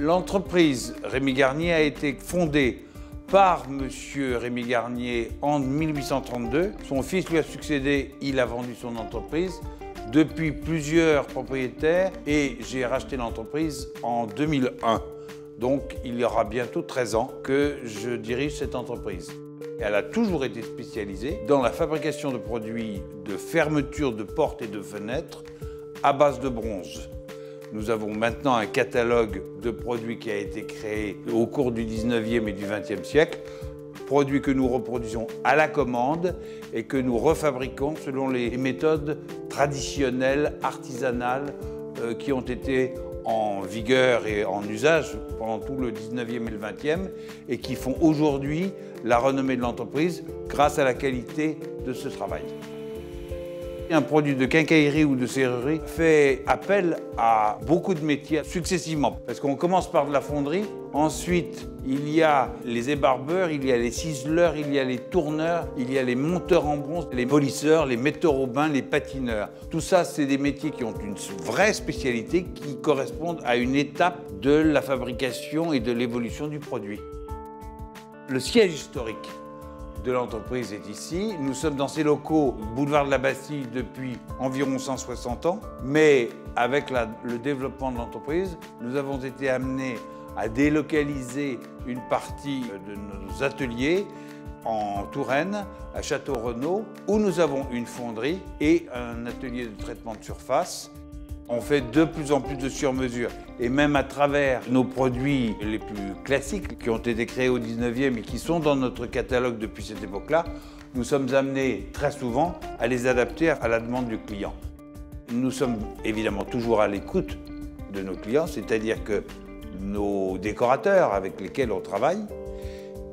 L'entreprise Rémy Garnier a été fondée par M. Rémy Garnier en 1832. Son fils lui a succédé, il a vendu son entreprise. Depuis plusieurs propriétaires et j'ai racheté l'entreprise en 2001. Donc il y aura bientôt 13 ans que je dirige cette entreprise. Elle a toujours été spécialisée dans la fabrication de produits de fermeture de portes et de fenêtres à base de bronze. Nous avons maintenant un catalogue de produits qui a été créé au cours du 19e et du 20e siècle, produits que nous reproduisons à la commande et que nous refabriquons selon les méthodes traditionnelles, artisanales, qui ont été en vigueur et en usage pendant tout le 19e et le 20e et qui font aujourd'hui la renommée de l'entreprise grâce à la qualité de ce travail. Un produit de quincaillerie ou de serrurerie fait appel à beaucoup de métiers successivement. Parce qu'on commence par de la fonderie, ensuite il y a les ébarbeurs, il y a les ciseleurs, il y a les tourneurs, il y a les monteurs en bronze, les polisseurs, les metteurs au bain, les patineurs. Tout ça, c'est des métiers qui ont une vraie spécialité qui correspondent à une étape de la fabrication et de l'évolution du produit. Le siège historique de l'entreprise est ici. Nous sommes dans ces locaux, boulevard de la Bastille, depuis environ 160 ans. Mais avec le développement de l'entreprise, nous avons été amenés à délocaliser une partie de nos ateliers en Touraine, à Château-Renaud, où nous avons une fonderie et un atelier de traitement de surface. On fait de plus en plus de sur-mesure et même à travers nos produits les plus classiques qui ont été créés au 19e et qui sont dans notre catalogue depuis cette époque-là, nous sommes amenés très souvent à les adapter à la demande du client. Nous sommes évidemment toujours à l'écoute de nos clients, c'est-à-dire que nos décorateurs avec lesquels on travaille,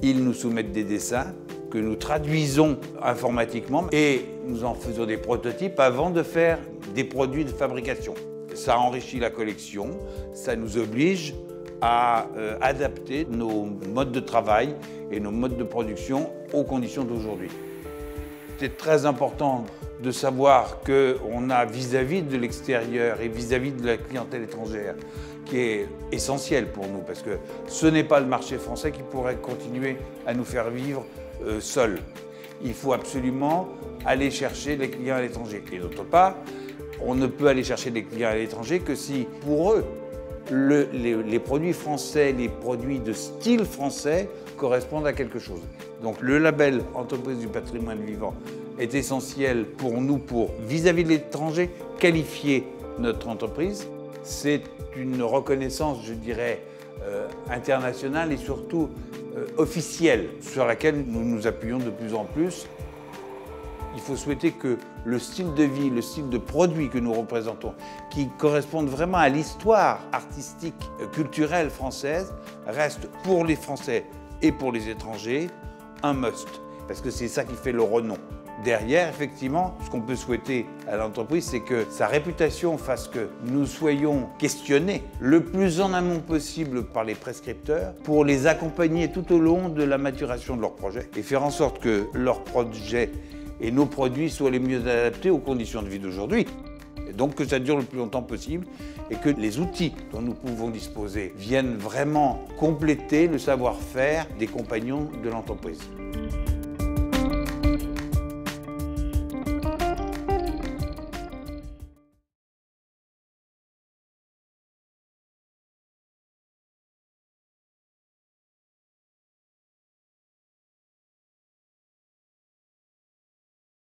ils nous soumettent des dessins que nous traduisons informatiquement et nous en faisons des prototypes avant de faire des produits de fabrication. Ça enrichit la collection, ça nous oblige à adapter nos modes de travail et nos modes de production aux conditions d'aujourd'hui. C'est très important de savoir qu'on a vis-à-vis de l'extérieur et vis-à-vis de la clientèle étrangère qui est essentiel pour nous parce que ce n'est pas le marché français qui pourrait continuer à nous faire vivre seul. Il faut absolument aller chercher les clients à l'étranger. Et d'autre part, on ne peut aller chercher des clients à l'étranger que si, pour eux, les produits français, les produits de style français correspondent à quelque chose. Donc le label Entreprise du patrimoine vivant est essentiel pour nous pour, vis-à-vis de l'étranger, qualifier notre entreprise. C'est une reconnaissance, je dirais, internationale et surtout officielle, sur laquelle nous nous appuyons de plus en plus. Il faut souhaiter que le style de vie, le style de produit que nous représentons, qui correspondent vraiment à l'histoire artistique, culturelle française, reste pour les Français et pour les étrangers un must, parce que c'est ça qui fait le renom. Derrière, effectivement, ce qu'on peut souhaiter à l'entreprise, c'est que sa réputation fasse que nous soyons questionnés le plus en amont possible par les prescripteurs pour les accompagner tout au long de la maturation de leur projet et faire en sorte que leurs projets et nos produits soient les mieux adaptés aux conditions de vie d'aujourd'hui. Et donc que ça dure le plus longtemps possible et que les outils dont nous pouvons disposer viennent vraiment compléter le savoir-faire des compagnons de l'entreprise.